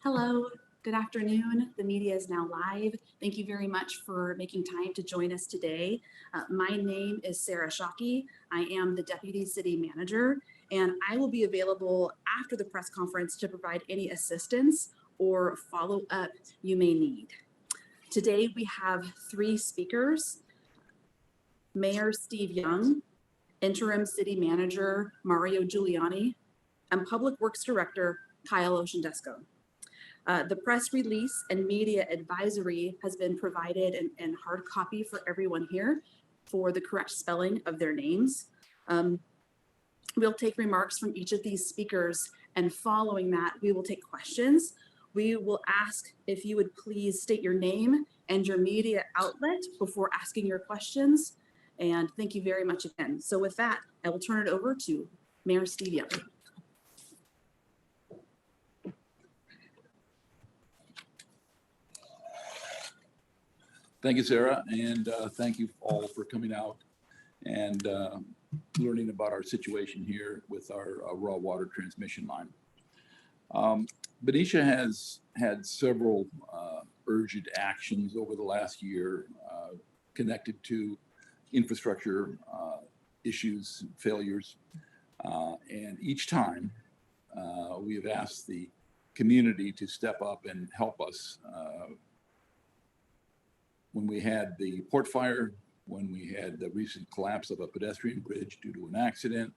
Hello, good afternoon. The media is now live. Thank you very much for making time to join us today. My name is Sarah Shockey. I am the Deputy City Manager, and I will be available after the press conference to provide any assistance or follow-up you may need. Today, we have three speakers: Mayor Steve Young, Interim City Manager Mario Giuliani, and Public Works Director Kyle Oshendesco. The press release and media advisory has been provided in hard copy for everyone here for the correct spelling of their names. We'll take remarks from each of these speakers, and following that, we will take questions. We will ask if you would please state your name and your media outlet before asking your questions. And thank you very much again. So with that, I will turn it over to Mayor Steve Young. Thank you, Sarah, and thank you all for coming out and learning about our situation here with our raw water transmission line. Benicia has had several urgent actions over the last year connected to infrastructure issues, failures, and each time we have asked the community to step up and help us. When we had the port fire, when we had the recent collapse of a pedestrian bridge due to an accident,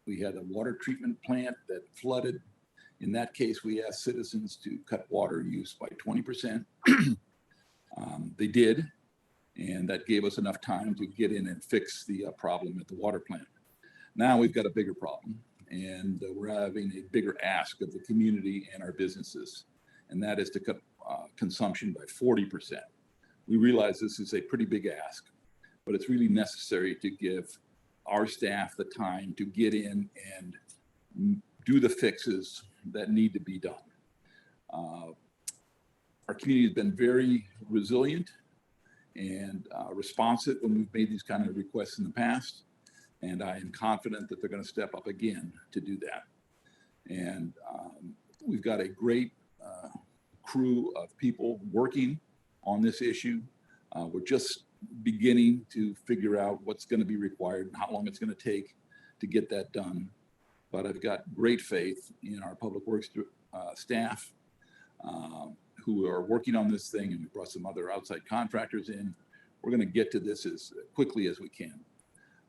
we had a water treatment plant that flooded. In that case, we asked citizens to cut water use by 20%. They did, and that gave us enough time to get in and fix the problem at the water plant. Now we've got a bigger problem, and we're having a bigger ask of the community and our businesses, and that is to cut consumption by 40%. We realize this is a pretty big ask, but it's really necessary to give our staff the time to get in and do the fixes that need to be done. Our community has been very resilient and responsive when we've made these kind of requests in the past, and I am confident that they're going to step up again to do that. And we've got a great crew of people working on this issue. We're just beginning to figure out what's going to be required and how long it's going to take to get that done. But I've got great faith in our public works staff who are working on this thing, and we brought some other outside contractors in. We're going to get to this as quickly as we can.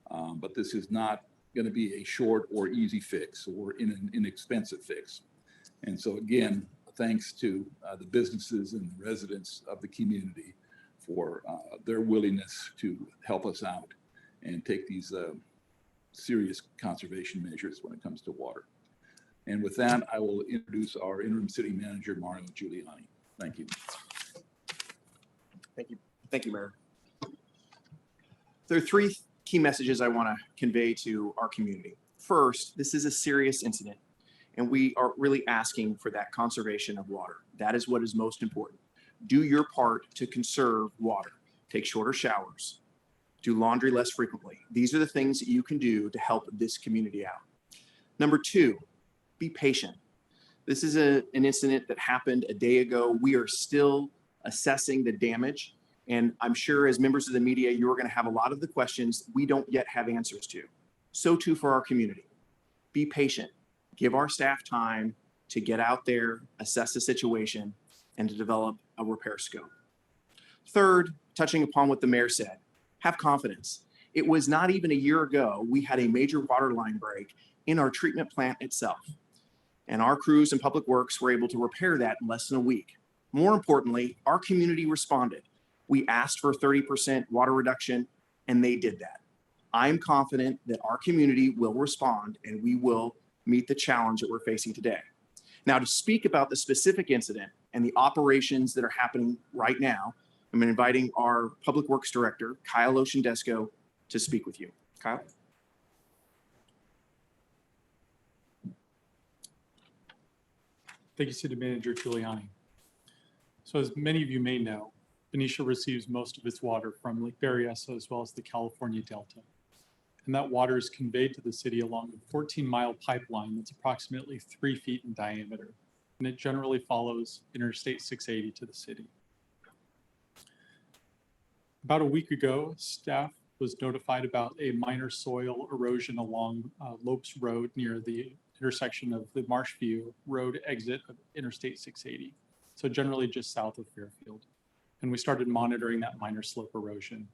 But this is not going to be a short or easy fix or an inexpensive fix. And so again, thanks to the businesses and the residents of the community for their willingness to help us out and take these serious conservation measures when it comes to water. And with that, I will introduce our interim city manager, Mario Giuliani. Thank you. Thank you. Thank you, Mayor. There are three key messages I want to convey to our community. First, this is a serious incident, and we are really asking for that conservation of water. That is what is most important. Do your part to conserve water. Take shorter showers. Do laundry less frequently. These are the things that you can do to help this community out. Number two, be patient. This is an incident that happened a day ago. We are still assessing the damage, and I'm sure as members of the media, you're going to have a lot of the questions we don't yet have answers to. So too for our community. Be patient. Give our staff time to get out there, assess the situation, and to develop a repair scope. Third, touching upon what the mayor said, have confidence. It was not even a year ago we had a major water line break in our treatment plant itself, and our crews and public works were able to repair that in less than a week. More importantly, our community responded. We asked for a 30% water reduction, and they did that. I'm confident that our community will respond, and we will meet the challenge that we're facing today. Now, to speak about the specific incident and the operations that are happening right now, I'm inviting our Public Works Director, Kyle Oshendesco, to speak with you. Kyle? Thank you, City Manager Giuliani. So as many of you may know, Benicia receives most of its water from Lake Berryessa as well as the California Delta. And that water is conveyed to the city along a 14-mile pipeline that's approximately 3 feet in diameter. And it generally follows Interstate 680 to the city. About a week ago, staff was notified about a minor soil erosion along Lopes Road near the intersection of the Marshview Road exit of Interstate 680. So generally just south of Fairfield. And we started monitoring that minor slope erosion.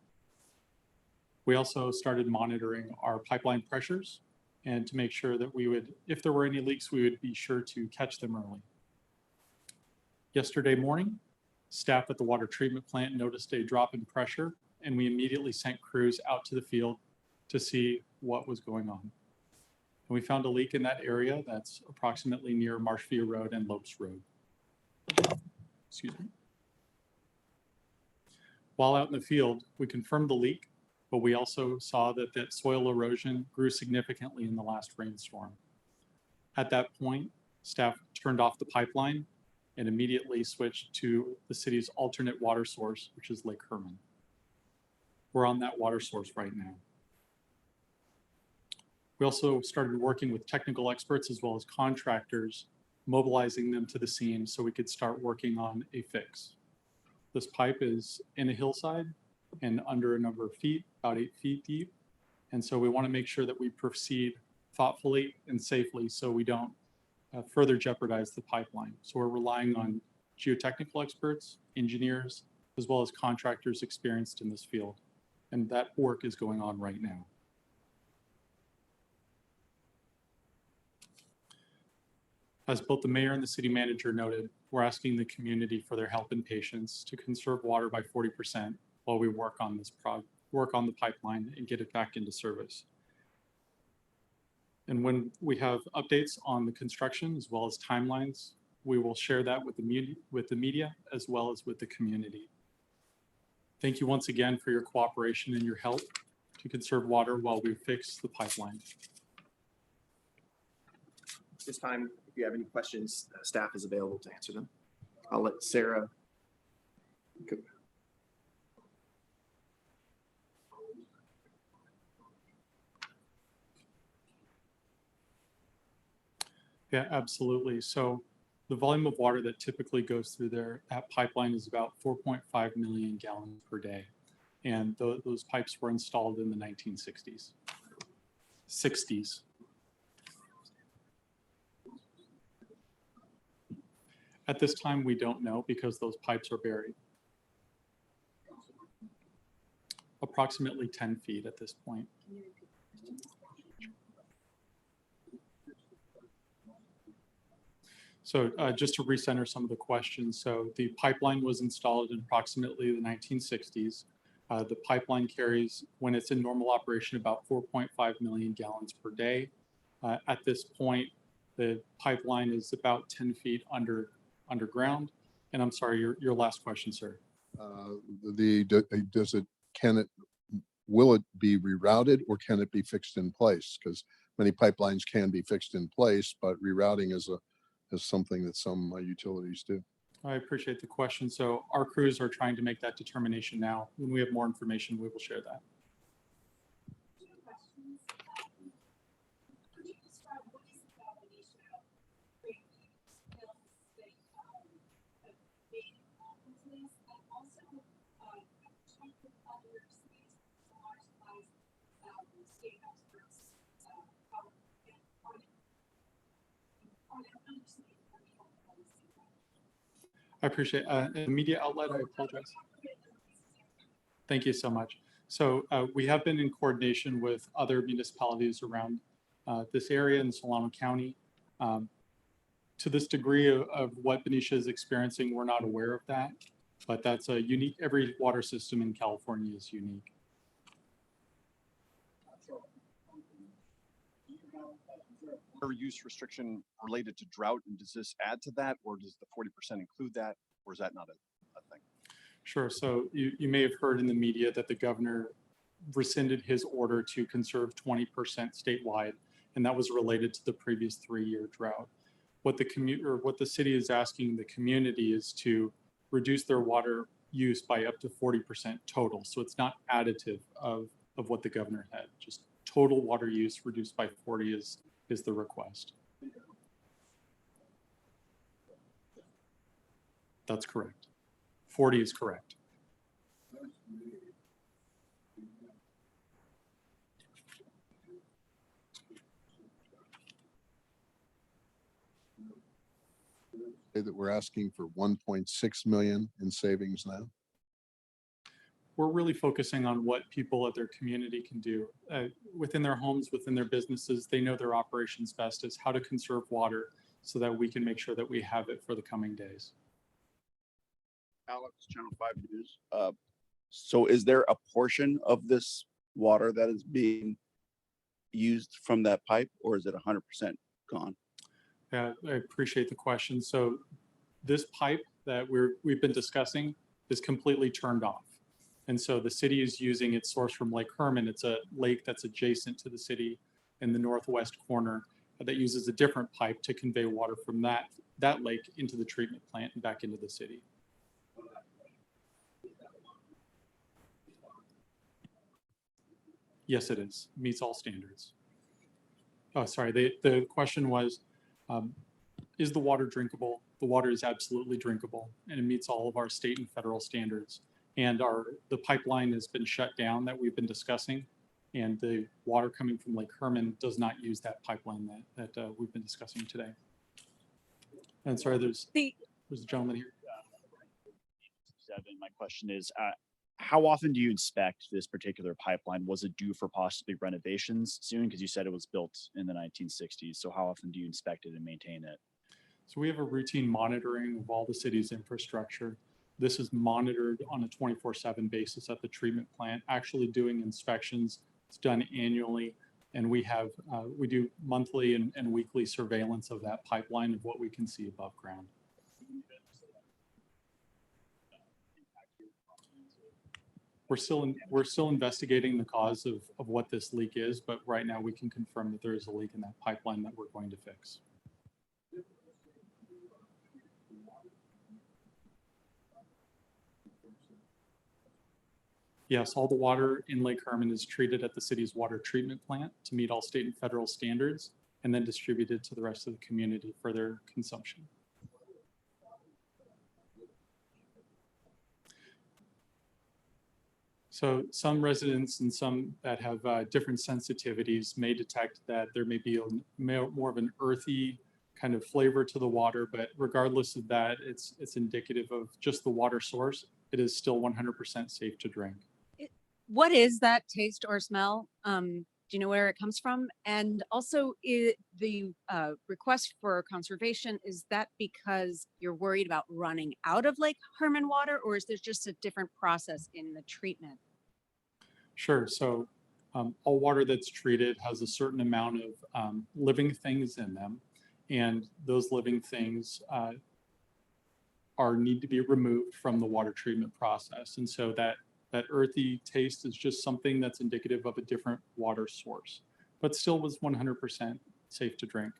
We also started monitoring our pipeline pressures and to make sure that we would, if there were any leaks, we would be sure to catch them early. Yesterday morning, staff at the water treatment plant noticed a drop in pressure, and we immediately sent crews out to the field to see what was going on. And we found a leak in that area that's approximately near Marshview Road and Lopes Road. Excuse me. While out in the field, we confirmed the leak, but we also saw that that soil erosion grew significantly in the last rainstorm. At that point, staff turned off the pipeline and immediately switched to the city's alternate water source, which is Lake Herman. We're on that water source right now. We also started working with technical experts as well as contractors, mobilizing them to the scene so we could start working on a fix. This pipe is in a hillside and under a number of feet, about 8 feet deep. And so we want to make sure that we proceed thoughtfully and safely so we don't further jeopardize the pipeline. So we're relying on geotechnical experts, engineers, as well as contractors experienced in this field. And that work is going on right now. As both the mayor and the city manager noted, we're asking the community for their help and patience to conserve water by 40% while we work on this work on the pipeline and get it back into service. And when we have updates on the construction as well as timelines, we will share that with the media as well as with the community. Thank you once again for your cooperation and your help to conserve water while we fix the pipeline. This time, if you have any questions, staff is available to answer them. I'll let Sarah. Yeah, absolutely. So the volume of water that typically goes through there, that pipeline is about 4.5 million gallons per day. And those pipes were installed in the 1960s. 60s. At this time, we don't know because those pipes are buried. Approximately 10 feet at this point. So just to recenter some of the questions. So the pipeline was installed in approximately the 1960s. The pipeline carries, when it's in normal operation, about 4.5 million gallons per day. At this point, the pipeline is about 10 feet underground. And I'm sorry, your last question, sir. Will it be rerouted or can it be fixed in place? Because many pipelines can be fixed in place, but rerouting is something that some utilities do. I appreciate the question. So our crews are trying to make that determination now. When we have more information, we will share that. I appreciate a media outlet. I apologize. Thank you so much. So we have been in coordination with other municipalities around this area in Solano County. To this degree of what Benicia is experiencing, we're not aware of that, but that's a unique, every water system in California is unique. Use restriction related to drought, and does this add to that, or does the 40% include that, or is that not a thing? Sure. So you may have heard in the media that the governor rescinded his order to conserve 20% statewide, and that was related to the previous 3-year drought. What the city is asking the community is to reduce their water use by up to 40% total. So it's not additive of what the governor had, just total water use reduced by 40 is the request. That's correct. 40 is correct. Say that we're asking for 1.6 million in savings now. We're really focusing on what people at their community can do within their homes, within their businesses. They know their operations best is how to conserve water so that we can make sure that we have it for the coming days. Alex, Channel 5 News. So is there a portion of this water that is being used from that pipe, or is it 100% gone? Yeah, I appreciate the question. So this pipe that we've been discussing is completely turned off. And so the city is using its source from Lake Herman. It's a lake that's adjacent to the city in the northwest corner that uses a different pipe to convey water from that lake into the treatment plant and back into the city. Yes, it is. Meets all standards. Oh, sorry. The question was, is the water drinkable? The water is absolutely drinkable, and it meets all of our state and federal standards. And the pipeline has been shut down that we've been discussing, and the water coming from Lake Herman does not use that pipeline that we've been discussing today. And sorry, there's a gentleman here. My question is, how often do you inspect this particular pipeline? Was it due for possibly renovations soon? Because you said it was built in the 1960s. So how often do you inspect it and maintain it? So we have a routine monitoring of all the city's infrastructure. This is monitored on a 24/7 basis at the treatment plant, actually doing inspections. It's done annually. And we do monthly and weekly surveillance of that pipeline of what we can see above ground. We're still investigating the cause of what this leak is, but right now we can confirm that there is a leak in that pipeline that we're going to fix. Yes, all the water in Lake Herman is treated at the city's water treatment plant to meet all state and federal standards, and then distributed to the rest of the community for their consumption. So some residents and some that have different sensitivities may detect that there may be more of an earthy kind of flavor to the water, but regardless of that, it's indicative of just the water source. It is still 100% safe to drink. What is that taste or smell? Do you know where it comes from? And also the request for conservation, is that because you're worried about running out of Lake Herman water, or is there just a different process in the treatment? Sure. So all water that's treated has a certain amount of living things in them, and those living things need to be removed from the water treatment process. And so that earthy taste is just something that's indicative of a different water source, but still was 100% safe to drink.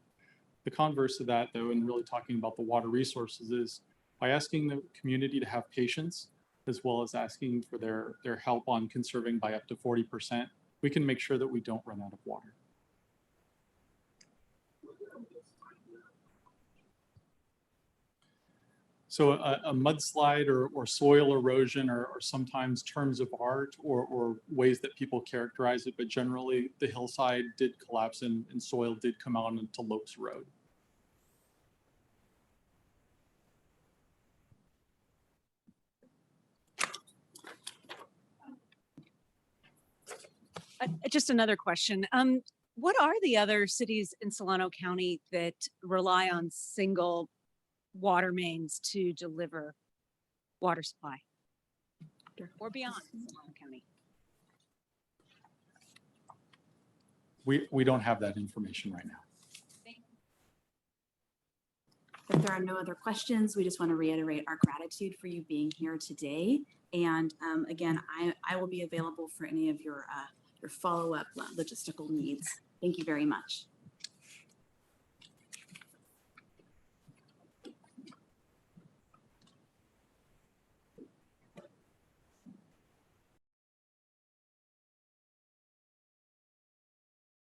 The converse of that, though, and really talking about the water resources, is by asking the community to have patience, as well as asking for their help on conserving by up to 40%, we can make sure that we don't run out of water. So a mudslide or soil erosion are sometimes terms of art or ways that people characterize it, but generally the hillside did collapse and soil did come out into Lopes Road. Just another question. What are the other cities in Solano County that rely on single water mains to deliver water supply or beyond Solano County? We don't have that information right now. If there are no other questions, we just want to reiterate our gratitude for you being here today. And again, I will be available for any of your follow-up logistical needs. Thank you very much.